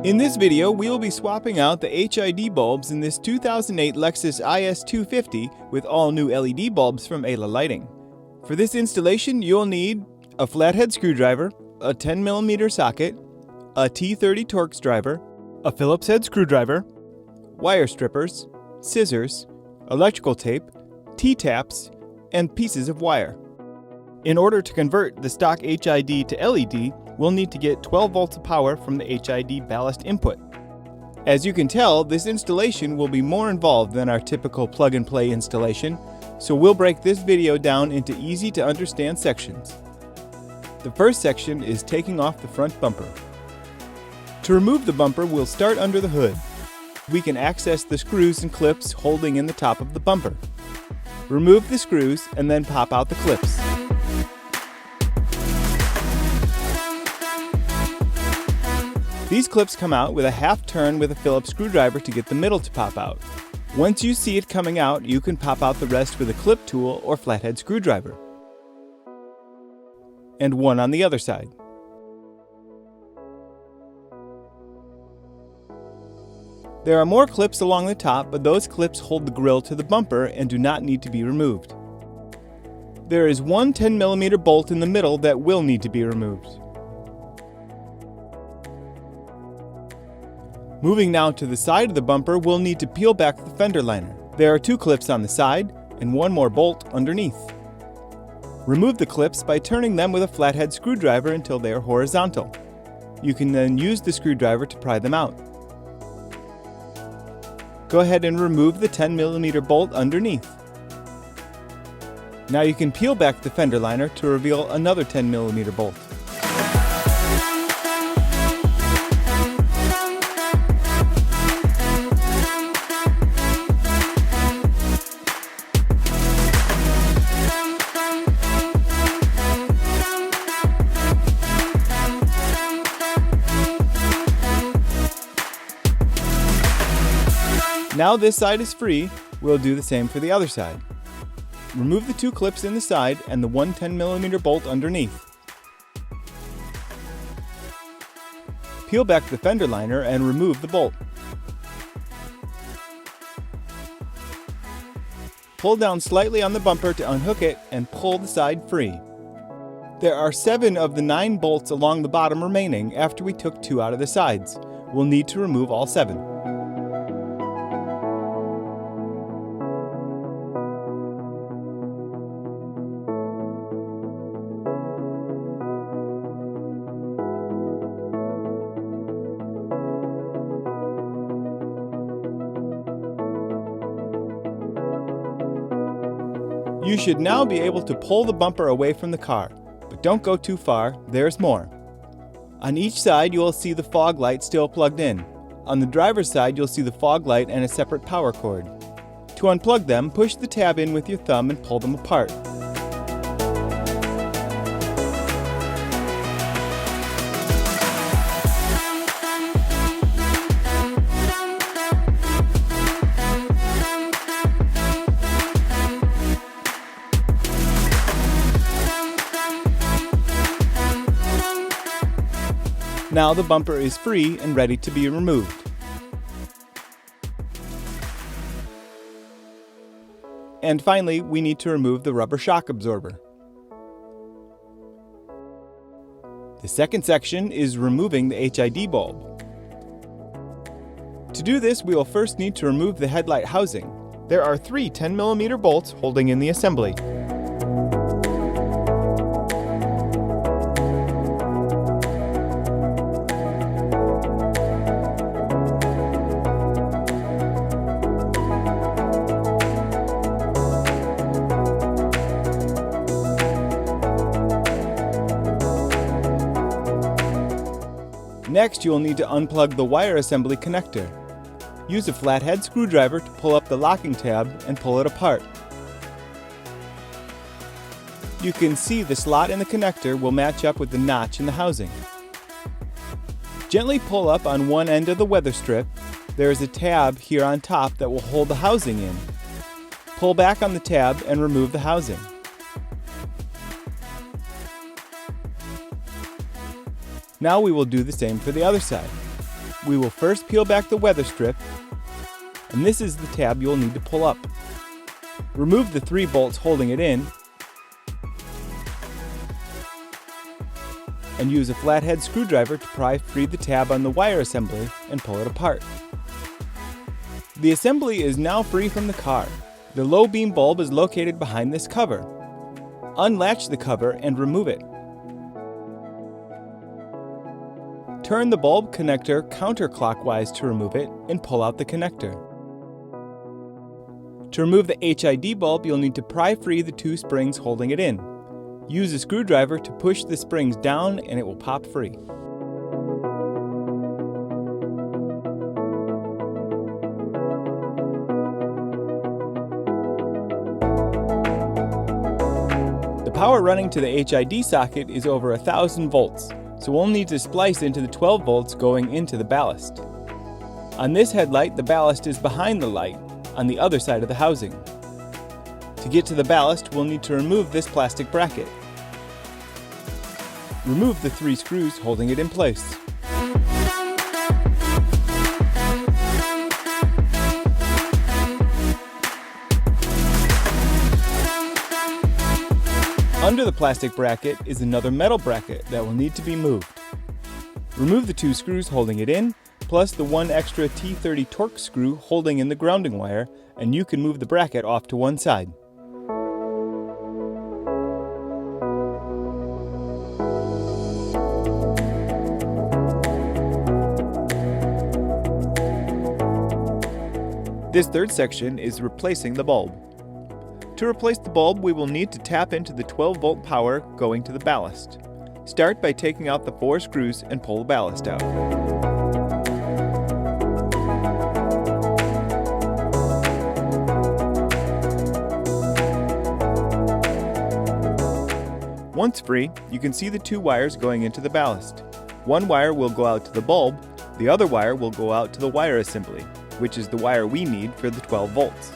In this video, we will be swapping out the HID bulbs in this 2008 Lexus IS250 with all new LED bulbs from Ayla Lighting. For this installation, you'll need a flathead screwdriver, a 10mm socket, a T30 Torx driver, a Phillips head screwdriver, wire strippers, scissors, electrical tape, T-taps, and pieces of wire. In order to convert the stock HID to LED, we'll need to get 12 volts of power from the HID ballast input. As you can tell, this installation will be more involved than our typical plug-and-play installation, so we'll break this video down into easy-to-understand sections. The first section is taking off the front bumper. To remove the bumper, we'll start under the hood. We can access the screws and clips holding in the top of the bumper. Remove the screws and then pop out the clips. These clips come out with a half turn with a Phillips screwdriver to get the middle to pop out. Once you see it coming out, you can pop out the rest with a clip tool or flathead screwdriver. And one on the other side. There are more clips along the top, but those clips hold the grill to the bumper and do not need to be removed. There is one 10mm bolt in the middle that will need to be removed. Moving now to the side of the bumper, we'll need to peel back the fender liner. There are two clips on the side and one more bolt underneath. Remove the clips by turning them with a flathead screwdriver until they are horizontal. You can then use the screwdriver to pry them out. Go ahead and remove the 10mm bolt underneath. Now you can peel back the fender liner to reveal another 10mm bolt. Now this side is free, we'll do the same for the other side. Remove the two clips in the side and the one 10mm bolt underneath. Peel back the fender liner and remove the bolt. Pull down slightly on the bumper to unhook it and pull the side free. There are 7 of the 9 bolts along the bottom remaining after we took 2 out of the sides. We'll need to remove all 7. You should now be able to pull the bumper away from the car, but don't go too far, there's more. On each side you will see the fog light still plugged in. On the driver's side you'll see the fog light and a separate power cord. To unplug them, push the tab in with your thumb and pull them apart. Now the bumper is free and ready to be removed. And finally, we need to remove the rubber shock absorber. The second section is removing the HID bulb. To do this, we will first need to remove the headlight housing. There are 3 10mm bolts holding in the assembly. Next, you will need to unplug the wire assembly connector. Use a flathead screwdriver to pull up the locking tab and pull it apart. You can see the slot in the connector will match up with the notch in the housing. Gently pull up on one end of the weather strip. There is a tab here on top that will hold the housing in. Pull back on the tab and remove the housing. Now we will do the same for the other side. we will first peel back the weather strip, and this is the tab you'll need to pull up. Remove the 3 bolts holding it in, and use a flathead screwdriver to pry free the tab on the wire assembly and pull it apart. The assembly is now free from the car. The low beam bulb is located behind this cover. Unlatch the cover and remove it. Turn the bulb connector counterclockwise to remove it and pull out the connector. To remove the HID bulb, you'll need to pry free the 2 springs holding it in. Use a screwdriver to push the springs down and it will pop free. The power running to the HID socket is over 1,000 volts, so we'll need to splice into the 12 volts going into the ballast. On this headlight, the ballast is behind the light, on the other side of the housing. To get to the ballast, we'll need to remove this plastic bracket. Remove the 3 screws holding it in place. Under the plastic bracket is another metal bracket that will need to be moved. Remove the 2 screws holding it in, plus the 1 extra T30 torque screw holding in the grounding wire, and you can move the bracket off to one side. This third section is replacing the bulb. To replace the bulb, we will need to tap into the 12-volt power going to the ballast. Start by taking out the 4 screws and pull the ballast out. Once free, you can see the 2 wires going into the ballast. One wire will go out to the bulb, the other wire will go out to the wire assembly, which is the wire we need for the 12 volts.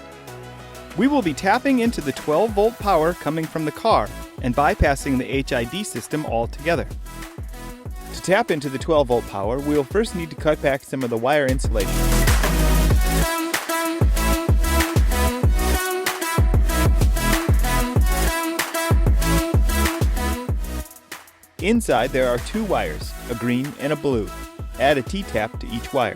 We will be tapping into the 12-volt power coming from the car and bypassing the HID system altogether. To tap into the 12-volt power, we will first need to cut back some of the wire insulation. Inside there are 2 wires, a green and a blue. Add a T-tap to each wire.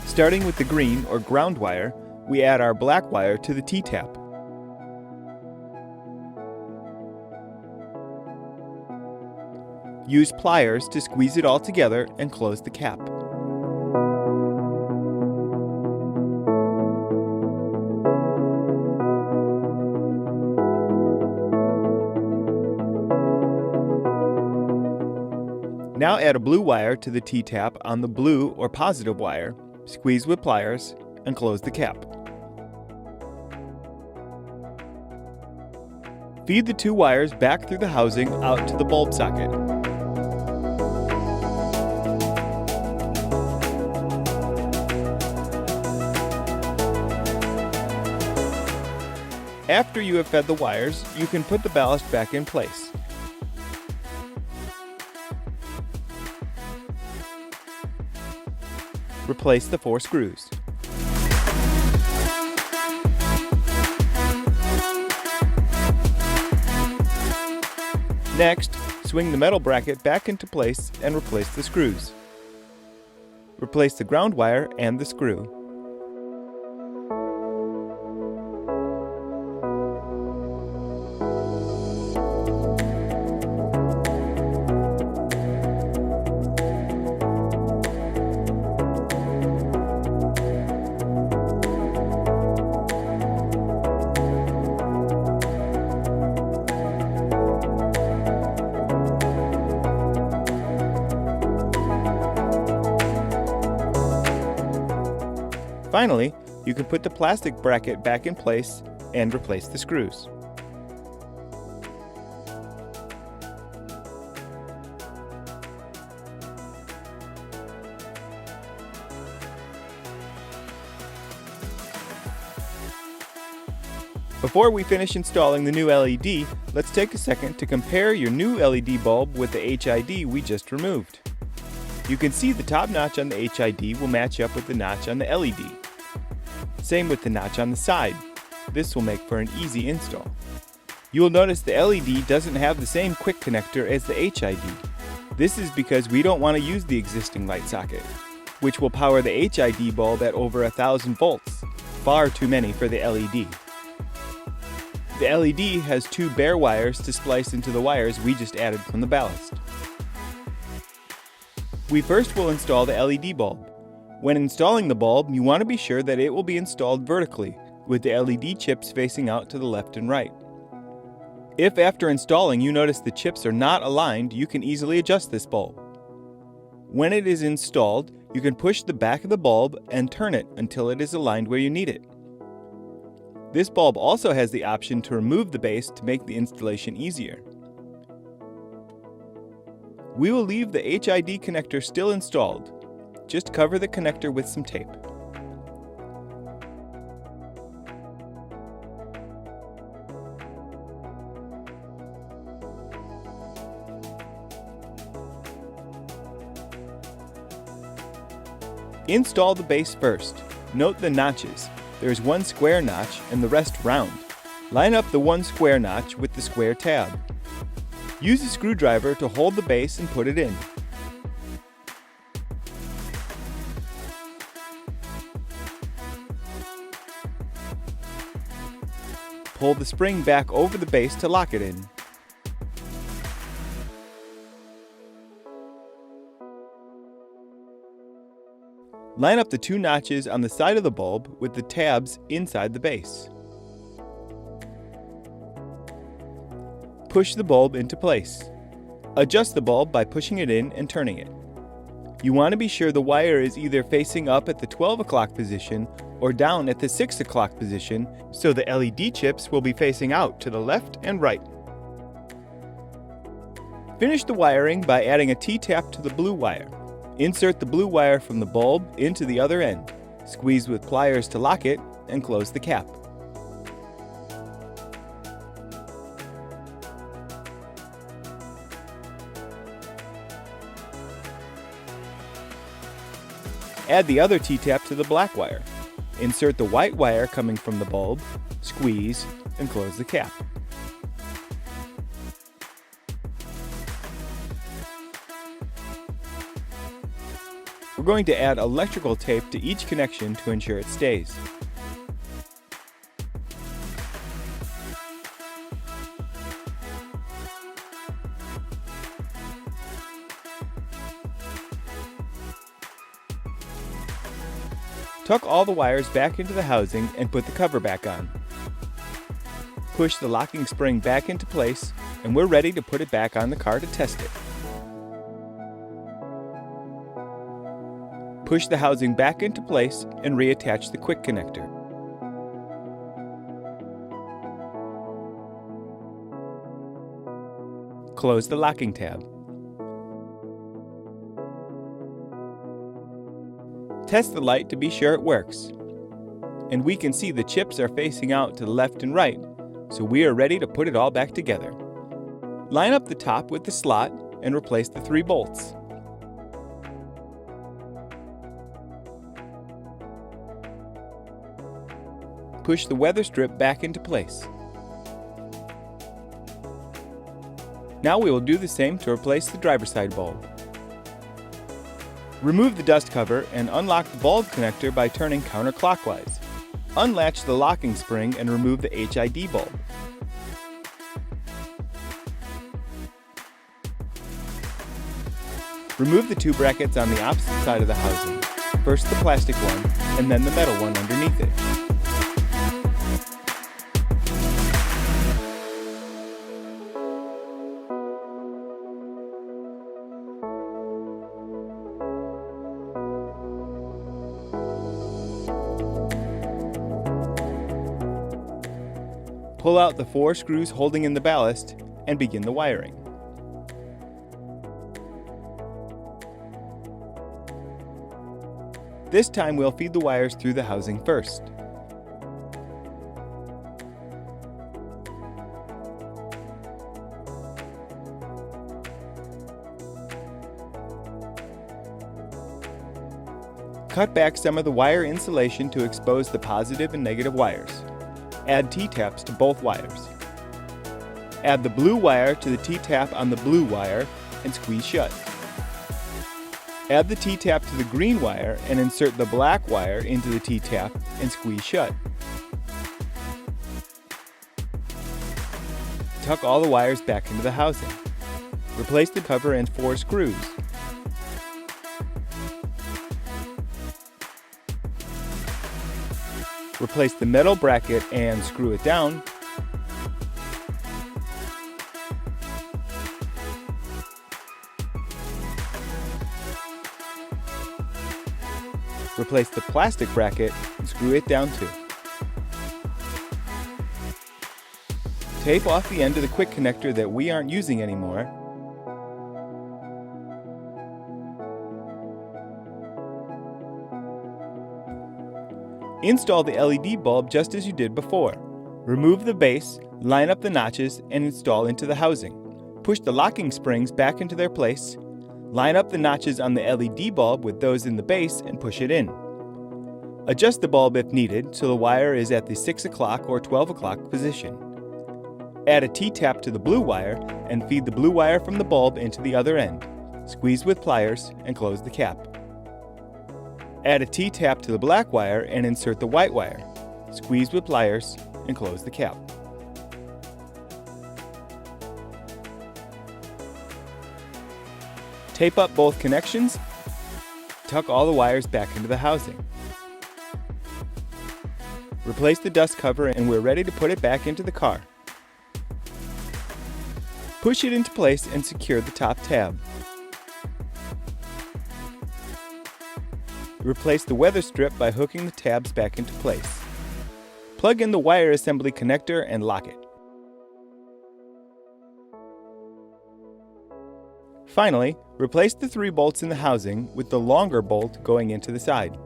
Starting with the green or ground wire, we add our black wire to the T-tap. Use pliers to squeeze it all together and close the cap. Now add a blue wire to the T-tap on the blue or positive wire, squeeze with pliers, and close the cap. Feed the 2 wires back through the housing out to the bulb socket. After you have fed the wires, you can put the ballast back in place. Replace the 4 screws. Next, swing the metal bracket back into place and replace the screws. Replace the ground wire and the screw. Finally, you can put the plastic bracket back in place and replace the screws. Before we finish installing the new LED, let's take a second to compare your new LED bulb with the HID we just removed. You can see the top notch on the HID will match up with the notch on the LED. Same with the notch on the side. This will make for an easy install. You will notice the LED doesn't have the same quick connector as the HID. This is because we don't want to use the existing light socket, which will power the HID bulb at over 1000 volts, far too many for the LED. The LED has two bare wires to splice into the wires we just added from the ballast. We first will install the LED bulb. When installing the bulb, you want to be sure that it will be installed vertically, with the LED chips facing out to the left and right. If after installing you notice the chips are not aligned, you can easily adjust this bulb. When it is installed, you can push the back of the bulb and turn it until it is aligned where you need it. This bulb also has the option to remove the base to make the installation easier. We will leave the HID connector still installed. Just cover the connector with some tape. Install the base first. Note the notches. There is one square notch and the rest round. Line up the one square notch with the square tab. Use a screwdriver to hold the base and put it in. Pull the spring back over the base to lock it in. Line up the two notches on the side of the bulb with the tabs inside the base. Push the bulb into place. Adjust the bulb by pushing it in and turning it. You want to be sure the wire is either facing up at the 12 o'clock position or down at the 6 o'clock position, so the LED chips will be facing out to the left and right. Finish the wiring by adding a T-tap to the blue wire. Insert the blue wire from the bulb into the other end. Squeeze with pliers to lock it and close the cap. Add the other T-tap to the black wire. Insert the white wire coming from the bulb, squeeze, and close the cap. We're going to add electrical tape to each connection to ensure it stays. Tuck all the wires back into the housing and put the cover back on. Push the locking spring back into place, and we're ready to put it back on the car to test it. Push the housing back into place and reattach the quick connector. Close the locking tab. Test the light to be sure it works. And we can see the chips are facing out to the left and right, so we are ready to put it all back together. Line up the top with the slot and replace the 3 bolts. Push the weather strip back into place. Now we will do the same to replace the driver's side bulb. Remove the dust cover and unlock the bulb connector by turning counterclockwise. Unlatch the locking spring and remove the HID bulb. Remove the 2 brackets on the opposite side of the housing. First the plastic one, and then the metal one underneath it. Pull out the 4 screws holding in the ballast and begin the wiring. This time we'll feed the wires through the housing first. Cut back some of the wire insulation to expose the positive and negative wires. Add T-taps to both wires. Add the blue wire to the T-tap on the blue wire and squeeze shut. Add the T-tap to the green wire and insert the black wire into the T-tap and squeeze shut. Tuck all the wires back into the housing. Replace the cover and 4 screws. Replace the metal bracket and screw it down. Replace the plastic bracket and screw it down too. Tape off the end of the quick connector that we aren't using anymore. Install the LED bulb just as you did before. Remove the base, line up the notches, and install into the housing. Push the locking springs back into their place. Line up the notches on the LED bulb with those in the base and push it in. Adjust the bulb if needed so the wire is at the 6 o'clock or 12 o'clock position. Add a T-tap to the blue wire and feed the blue wire from the bulb into the other end. Squeeze with pliers and close the cap. Add a T-tap to the black wire and insert the white wire. Squeeze with pliers and close the cap. Tape up both connections. Tuck all the wires back into the housing. Replace the dust cover and we're ready to put it back into the car. Push it into place and secure the top tab. Replace the weather strip by hooking the tabs back into place. Plug in the wire assembly connector and lock it. Finally, replace the 3 bolts in the housing with the longer bolt going into the side.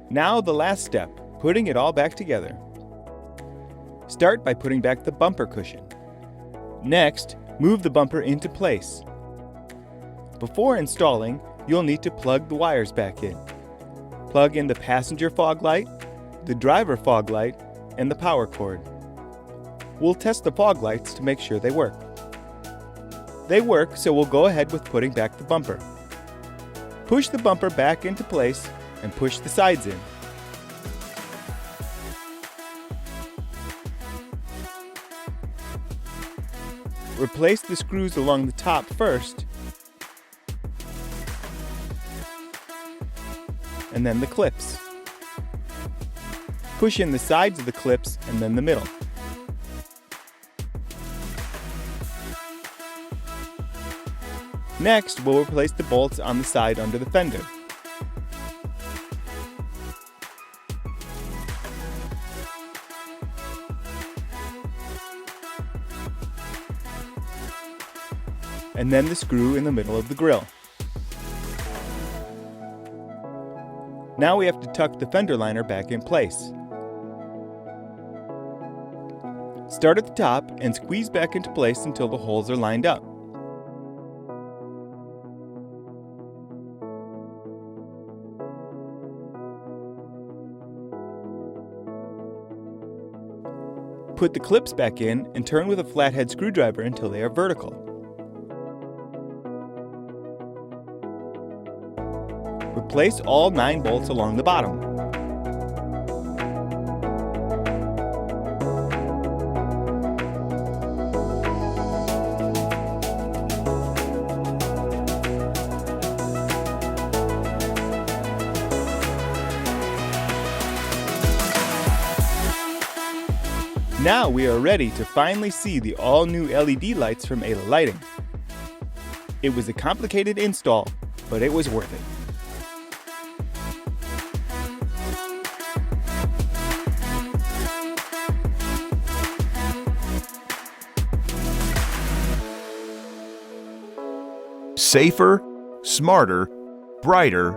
Now the last step, putting it all back together. Start by putting back the bumper cushion. Next, move the bumper into place. Before installing, you'll need to plug the wires back in. Plug in the passenger fog light, the driver fog light, and the power cord. We'll test the fog lights to make sure they work. They work, so we'll go ahead with putting back the bumper. Push the bumper back into place and push the sides in. Replace the screws along the top first, and then the clips. Push in the sides of the clips and then the middle. Next, we'll replace the bolts on the side under the fender. And then the screw in the middle of the grille. Now we have to tuck the fender liner back in place. Start at the top and squeeze back into place until the holes are lined up. Put the clips back in and turn with a flathead screwdriver until they are vertical. Replace all 9 bolts along the bottom. Now we are ready to finally see the all-new LED lights from Ayla Lighting. It was a complicated install, but it was worth it. Safer, smarter, brighter,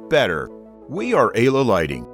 better. We are Ayla Lighting.